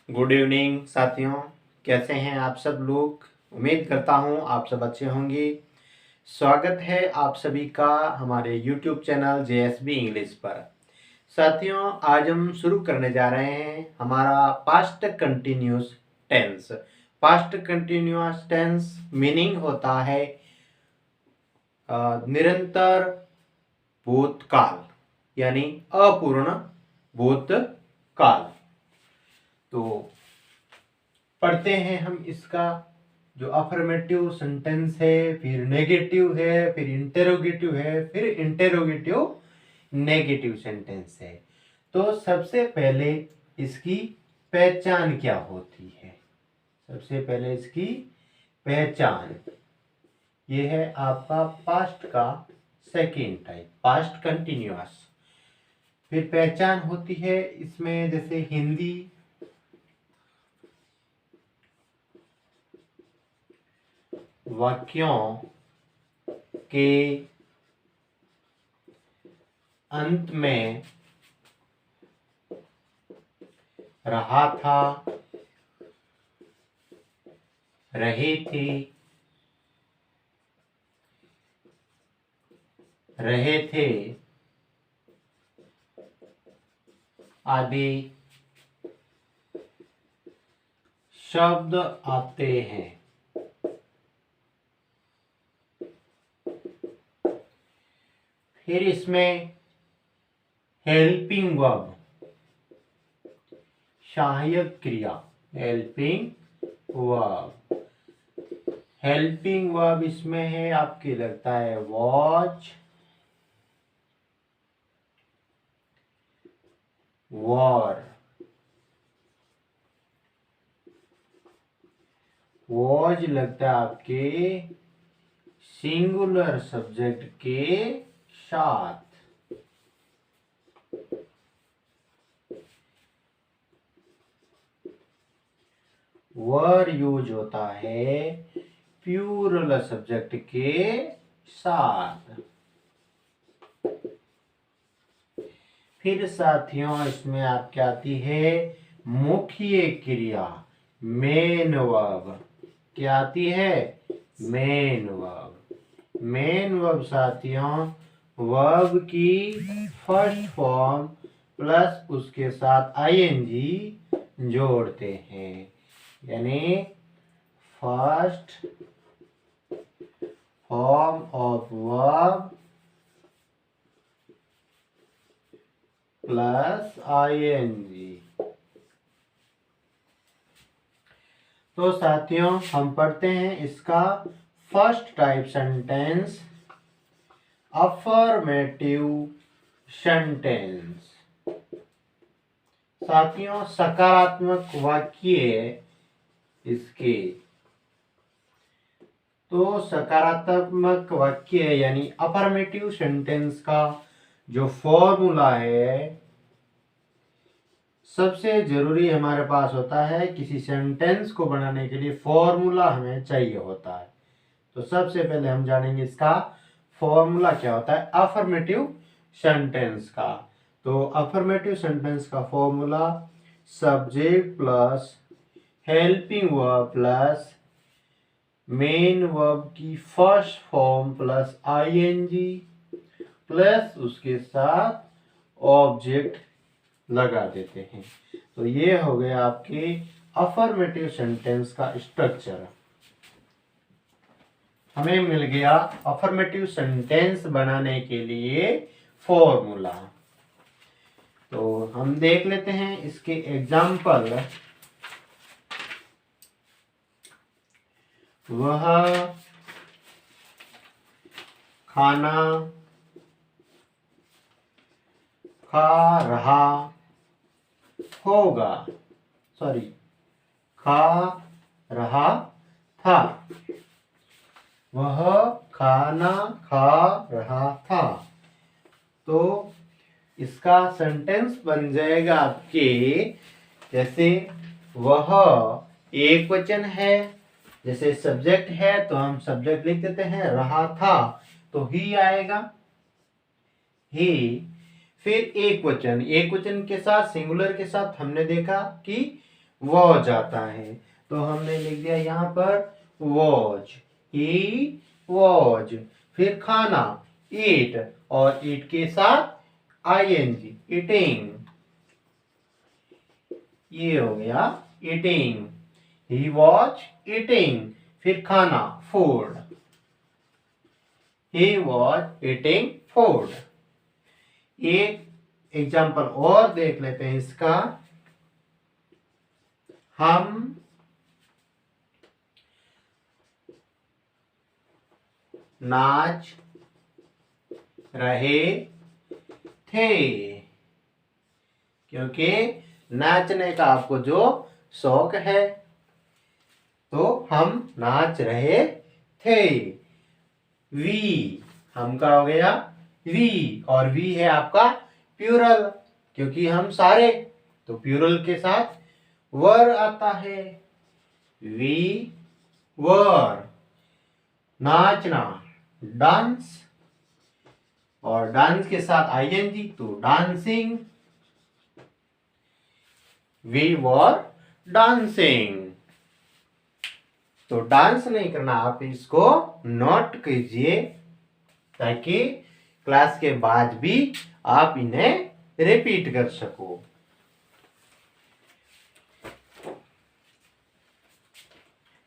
Good evening साथियों, कैसे हैं आप सब लोग। उम्मीद करता हूं आप सब अच्छे होंगे। स्वागत है आप सभी का हमारे यूट्यूब चैनल JSB इंग्लिश पर। साथियों, आज हम शुरू करने जा रहे हैं हमारा past continuous tense. Past continuous tense meaning होता है निरंतर भूतकाल, यानी अपूर्ण भूतकाल। तो पढ़ते हैं हम इसका जो अफर्मेटिव सेंटेंस है, फिर नेगेटिव है, फिर इंटेरोगेटिव है, फिर इंटेरोगेटिव नेगेटिव सेंटेंस है। तो सबसे पहले इसकी पहचान क्या होती है। सबसे पहले इसकी पहचान ये है आपका पास्ट का सेकेंड टाइप, पास्ट कंटिन्यूअस। फिर पहचान होती है इसमें जैसे हिंदी वाक्यों के अंत में रहा था, रहे थे, रहे थे आदि शब्द आते हैं। फिर इसमें हेल्पिंग वर्ब, सहायक क्रिया, हेल्पिंग वर्ब। हेल्पिंग वर्ब इसमें है आपके लगता है वॉच, वॉर। वॉज लगता है आपके सिंगुलर सब्जेक्ट के साथ। वर यूज होता है प्लूरल सब्जेक्ट के साथ। फिर साथियों इसमें आपकी आती है मुख्य क्रिया, मेन वर्ब। क्या आती है? Main verb. मेन वर्ब साथियों वर्ब की फर्स्ट फॉर्म प्लस उसके साथ ing जोड़ते हैं, यानी first form of verb plus ing। तो साथियों हम पढ़ते हैं इसका first type sentence, affirmative sentence. साथियों सकारात्मक वाक्य इसके, तो सकारात्मक वाक्य यानी अफर्मेटिव सेंटेंस का जो फॉर्मूला है, सबसे जरूरी हमारे पास होता है किसी सेंटेंस को बनाने के लिए फॉर्मूला हमें चाहिए होता है। तो सबसे पहले हम जानेंगे इसका फॉर्मूला क्या होता है अफर्मेटिव सेंटेंस का। तो अफर्मेटिव सेंटेंस का formula subject plus helping verb plus main verb की first form plus ing plus उसके साथ ऑब्जेक्ट लगा देते हैं। तो ये हो गया आपके अफर्मेटिव सेंटेंस का स्ट्रक्चर। हमें मिल गया अफर्मेटिव सेंटेंस बनाने के लिए फॉर्मूला। तो हम देख लेते हैं इसके एग्जाम्पल। वह खाना खा रहा होगा, सॉरी खा रहा था। वह खाना खा रहा था। तो इसका सेंटेंस बन जाएगा आपके जैसे वह एक वचन है, जैसे सब्जेक्ट है तो हम सब्जेक्ट लिख देते हैं, रहा था तो ही आएगा, ही। फिर एक वचन, एक वचन के साथ सिंगुलर के साथ हमने देखा कि वॉज आता है। तो हमने लिख दिया यहाँ पर वॉज, ही वॉज। फिर खाना ईट, और ईट के साथ आईएनजी, ईटिंग, ये हो गया ईटिंग। He was eating. फिर खाना food, he was eating food. एक एग्जाम्पल और देख लेते हैं इसका। हम नाच रहे थे, क्योंकि नाचने का आपको जो शौक है, तो हम नाच रहे थे। वी, हम का हो गया वी, और वी है आपका प्यूरल, क्योंकि हम सारे, तो प्यूरल के साथ वर आता है। We were. नाचना डांस, और डांस के साथ आईएनजी, तो डांसिंग, वी वर डांसिंग। तो डांस नहीं करना, आप इसको नोट कीजिए, ताकि क्लास के बाद भी आप इन्हें रिपीट कर सको।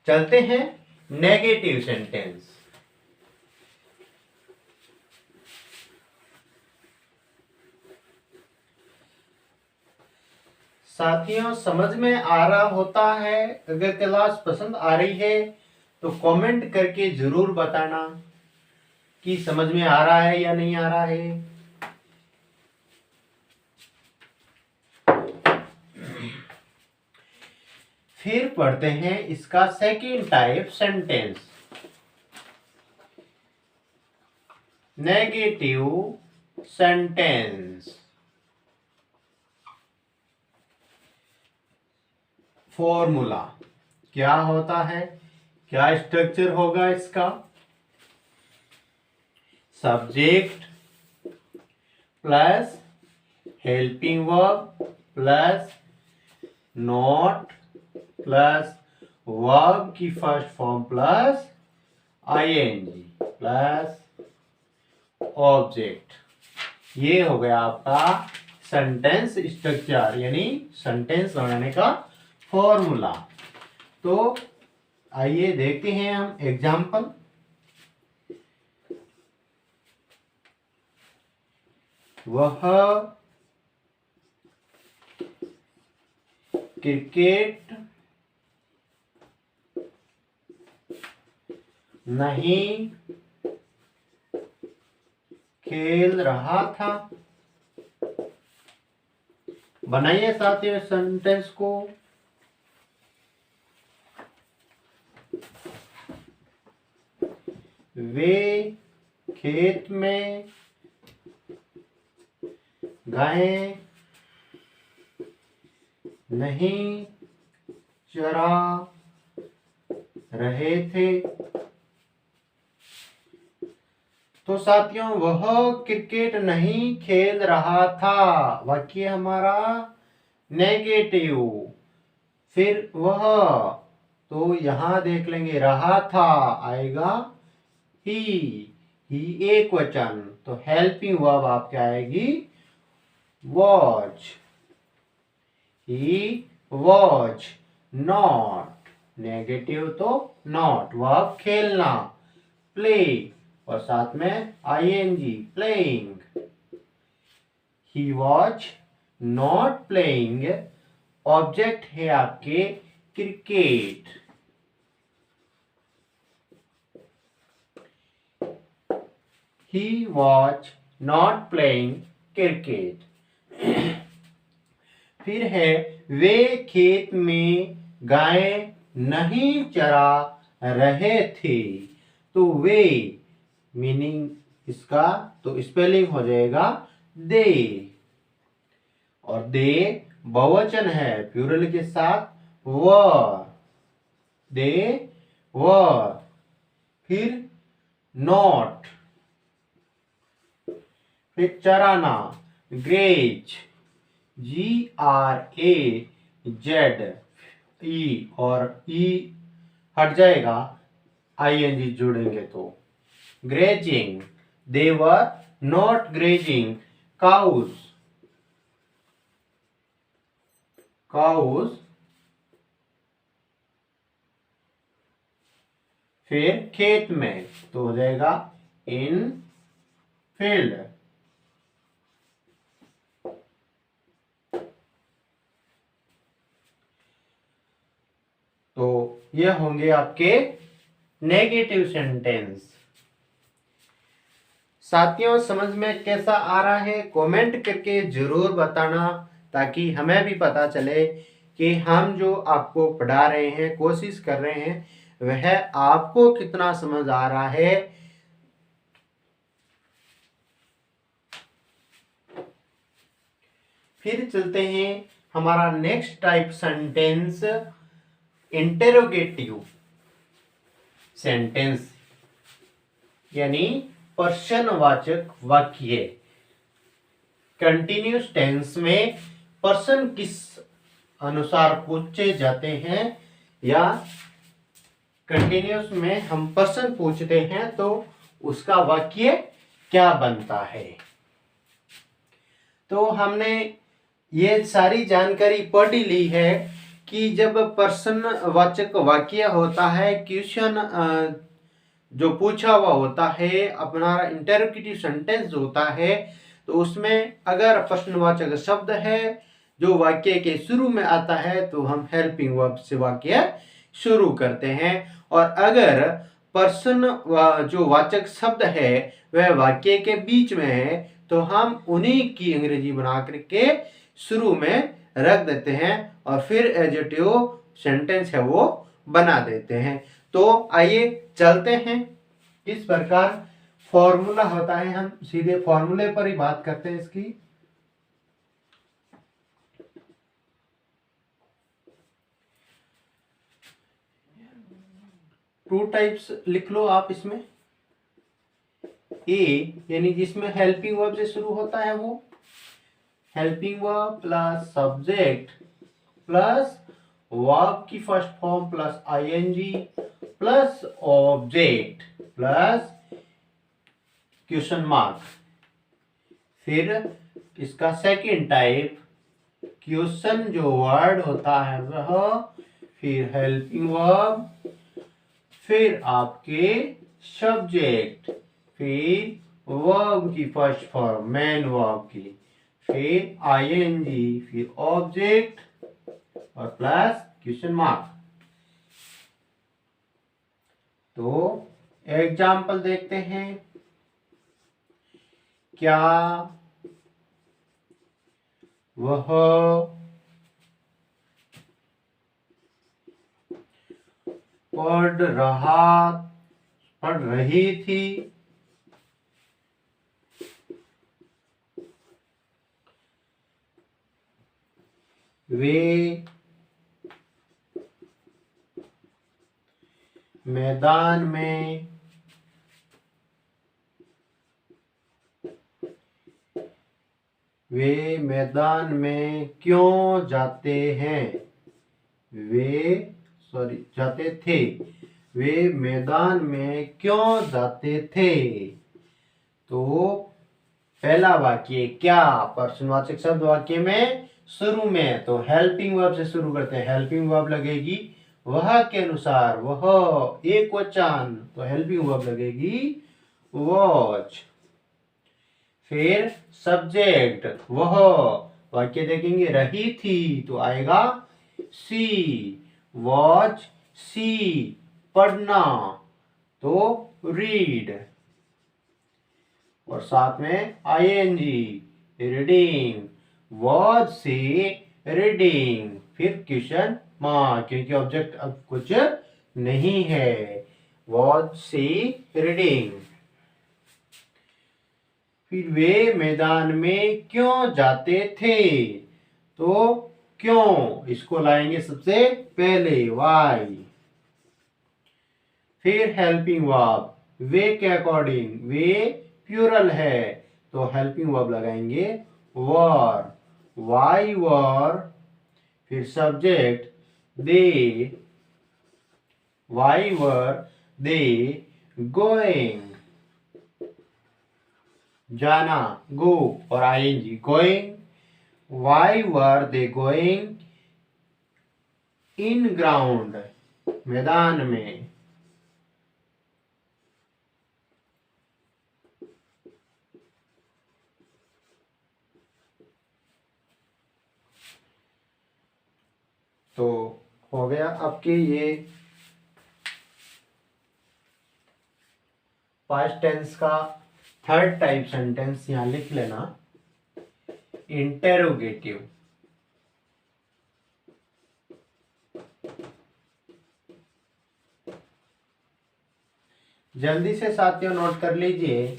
चलते हैं नेगेटिव सेंटेंस। साथियों, समझ में आ रहा होता है? अगर क्लास पसंद आ रही है तो कमेंट करके जरूर बताना कि समझ में आ रहा है या नहीं आ रहा है। फिर पढ़ते हैं इसका second type sentence, negative sentence. Formula क्या होता है, क्या स्ट्रक्चर होगा इसका? Subject plus helping verb plus not plus verb की first form plus I N G plus object. ये हो गया आपका सेंटेंस स्ट्रक्चर, यानी सेंटेंस बनाने का फॉर्मूला। तो आइए देखते हैं हम एग्जाम्पल। वह क्रिकेट नहीं खेल रहा था। बनाइए साथियों सेंटेंस को। वे खेत में गायें नहीं चरा रहे थे। तो साथियों, वह क्रिकेट नहीं खेल रहा था, वाक्य हमारा नेगेटिव। फिर वह, तो यहां देख लेंगे रहा था आएगा ही एक वचन, तो हेल्पिंग वर्ब आपके आएगी was, he was. Not negative, तो नॉट वर्ब खेलना, प्ले, और साथ में ING playing. He was not playing, object है आपके cricket. He was not playing cricket. फिर है वे खेत में गाय नहीं चरा रहे थे। तो वे मीनिंग इसका, तो स्पेलिंग हो जाएगा दे, और दे बहुवचन है प्लूरल के साथ वर, दे वर। फिर नॉट, फिर चराना ग्रेज, GRAZ। ई और ई हट जाएगा, आईएनजी जुड़ेंगे तो। Grazing, they were not grazing cows, cows, फिर खेत में तो हो जाएगा इन फील्ड। तो ये होंगे आपके नेगेटिव सेंटेंस। साथियों, समझ में कैसा आ रहा है कमेंट करके जरूर बताना, ताकि हमें भी पता चले कि हम जो आपको पढ़ा रहे हैं, कोशिश कर रहे हैं, वह आपको कितना समझ आ रहा है। फिर चलते हैं हमारा next type sentence, interrogative sentence, यानी प्रश्नवाचक वाक्य। कंटिन्यूस टेंस में पर्सन किस अनुसार पूछे जाते हैं, या कंटिन्यूस में हम पर्सन पूछते हैं तो उसका वाक्य क्या बनता है। तो हमने ये सारी जानकारी पढ़ ली है कि जब प्रश्नवाचक वाक्य होता है, क्वेश्चन जो पूछा हुआ होता है, अपना इंटरोगेटिव सेंटेंस होता है, तो उसमें अगर प्रश्नवाचक शब्द है जो वाक्य के शुरू में आता है, तो हम हेल्पिंग वर्ब से वाक्य शुरू करते हैं। और अगर प्रश्न जो वाचक शब्द है वह वाक्य के बीच में है, तो हम उन्हीं की अंग्रेजी बना करके शुरू में रख देते हैं और फिर एडजेक्टिव सेंटेंस है वो बना देते हैं। तो आइए चलते हैं किस प्रकार फॉर्मूला होता है, हम सीधे फॉर्मूले पर ही बात करते हैं इसकी। टू टाइप्स लिख लो आप इसमें। ए यानी जिसमें हेल्पिंग वर्ब से शुरू होता है वो helping verb plus subject plus verb की first form plus I N G plus object plus question mark. फिर इसका सेकंड टाइप क्वेश्चन जो वर्ड होता है वह, फिर हेल्पिंग वर्ब, फिर आपके सब्जेक्ट, फिर वर्ब की फर्स्ट फॉर्म मेन वर्ब की, फिर आईएनजी, फिर ऑब्जेक्ट और प्लस क्वेश्चन मार्क। तो एग्जाम्पल देखते हैं। क्या वह पढ़ रही थी? वे मैदान में क्यों जाते हैं? जाते थे। वे मैदान में क्यों जाते थे? तो पहला वाक्य क्या, प्रश्नवाचक शब्द वाक्य में शुरू में तो हेल्पिंग वर्ब से शुरू करते हैं, हेल्पिंग वर्ब लगेगी वह के अनुसार, वह एक वचन तो हेल्पिंग वर्ब लगेगी वॉच। फिर सब्जेक्ट वह, वाक्य देखेंगे रही थी तो आएगा सी, वॉच सी, पढ़ना तो रीड, और साथ में आईएनजी रीडिंग, वॉच सी रीडिंग, फिर क्वेश्चन मार्क क्योंकि ऑब्जेक्ट अब कुछ नहीं है, वॉच सी रीडिंग। फिर वे मैदान में क्यों जाते थे? तो क्यों इसको लाएंगे सबसे पहले, वाई। फिर हेल्पिंग वर्ब, वे के अकॉर्डिंग, वे प्लूरल है तो हेल्पिंग वर्ब लगाएंगे वर, वाई वर। फिर subject, they why were they going? जाना go और ing going. Why were they going in ground? मैदान में. तो हो गया आपके ये पास्ट टेंस का थर्ड टाइप सेंटेंस. यहां लिख लेना इंटेरोगेटिव. जल्दी से साथियों नोट कर लीजिए.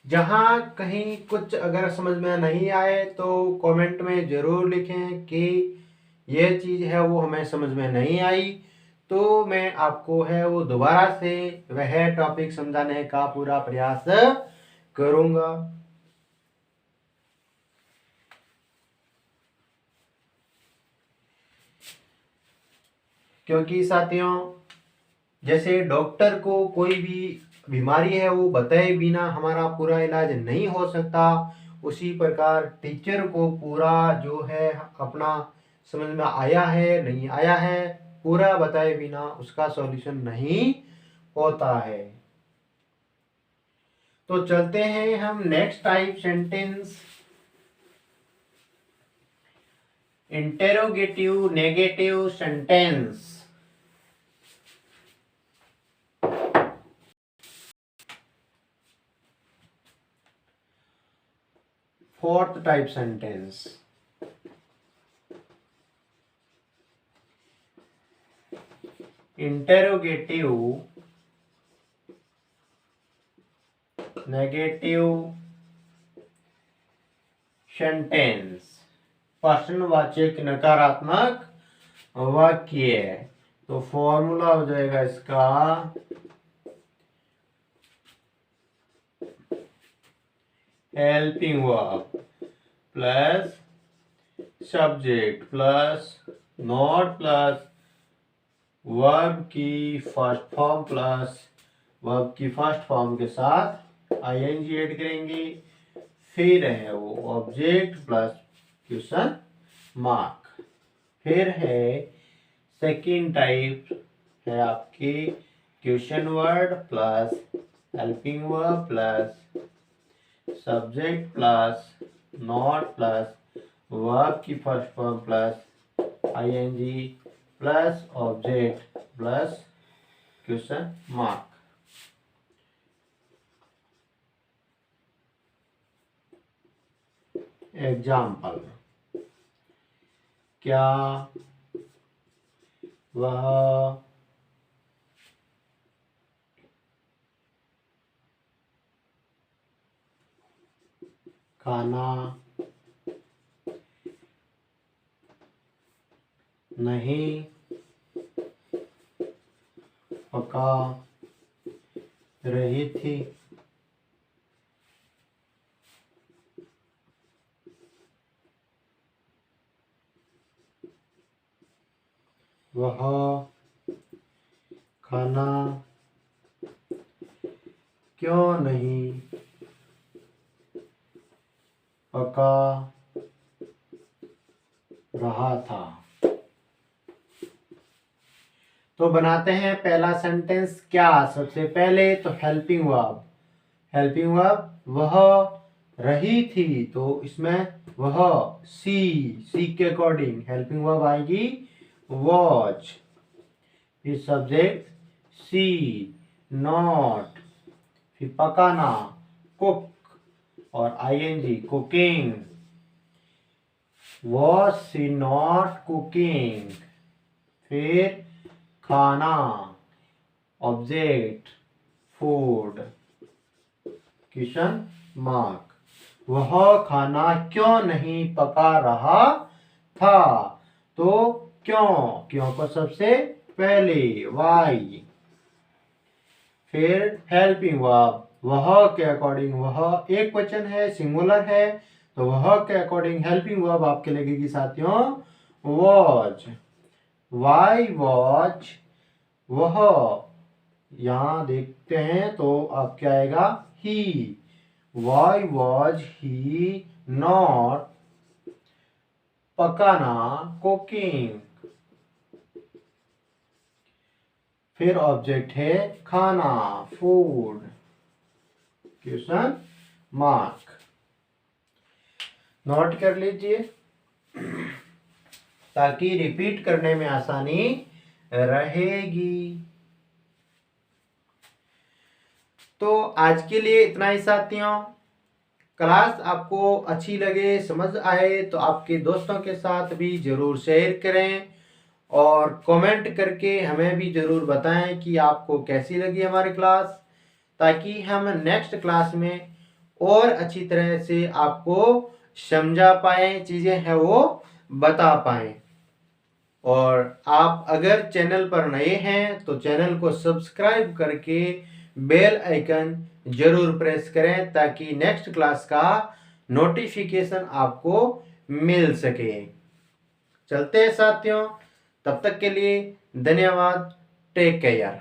जहां कहीं कुछ अगर समझ में नहीं आए तो कमेंट में जरूर लिखें कि यह चीज है वो हमें समझ में नहीं आई, तो मैं आपको है वो दोबारा से वह टॉपिक समझाने का पूरा प्रयास करूंगा. क्योंकि साथियों जैसे डॉक्टर को कोई भी बीमारी है वो बताए बिना हमारा पूरा इलाज नहीं हो सकता, उसी प्रकार टीचर को पूरा जो है अपना समझ में आया है नहीं आया है पूरा बताए बिना उसका सॉल्यूशन नहीं होता है. तो चलते हैं हम next type sentence interrogative negative sentence. Fourth type sentence. Interrogative negative sentence. प्रश्नवाचक नकारात्मक वाक्य. तो फॉर्मूला हो जाएगा इसका helping verb plus subject plus not plus verb की फर्स्ट फॉर्म प्लस वर्ब की फर्स्ट फॉर्म के साथ ing ऐड करेंगे. फिर है वो ऑब्जेक्ट प्लस क्वेश्चन मार्क. फिर है सेकंड टाइप है आपकी question word plus helping verb plus subject plus not plus verb की first form plus ing plus object plus question mark. Example क्या वह खाना नहीं पका रही थी? वह खाना क्यों नहीं पका रहा था? तो बनाते हैं पहला सेंटेंस. क्या सबसे पहले तो हेल्पिंग वर्ब. हेल्पिंग वर्ब वह रही थी, तो इसमें वह सी के अकॉर्डिंग हेल्पिंग वर्ब आएगी वॉच. फिर सब्जेक्ट सी नॉट. फिर पकाना कुक और ing cooking. Was she not cooking. फिर खाना ऑब्जेक्ट फूड क्वेश्चन मार्क. वह खाना क्यों नहीं पका रहा था? तो क्यों को सबसे पहले वाई. फिर हेल्पिंग वर्ब, वह के अकॉर्डिंग, वह एक वचन है, सिंगुलर है, तो वह के अकॉर्डिंग हेल्पिंग वर्ब आपके लगेगी साथियों वॉज। वाई वॉच, वह, यहां देखते हैं तो आप क्या आएगा ही। वाई वॉज ही नॉट पकाना कुकिंग। फिर ऑब्जेक्ट है खाना, फूड, क्वेश्चन मार्क। नोट कर लीजिए ताकि रिपीट करने में आसानी रहेगी। तो आज के लिए इतना ही साथियों। क्लास आपको अच्छी लगे, समझ आए तो आपके दोस्तों के साथ भी जरूर शेयर करें और कमेंट करके हमें भी जरूर बताएं कि आपको कैसी लगी हमारी क्लास, ताकि हम नेक्स्ट क्लास में और अच्छी तरह से आपको समझा पाए, चीजें हैं वो बता पाए। और आप अगर चैनल पर नए हैं तो चैनल को सब्सक्राइब करके बेल आइकन जरूर प्रेस करें ताकि नेक्स्ट क्लास का नोटिफिकेशन आपको मिल सके। चलते हैं साथियों, तब तक के लिए धन्यवाद। Take care.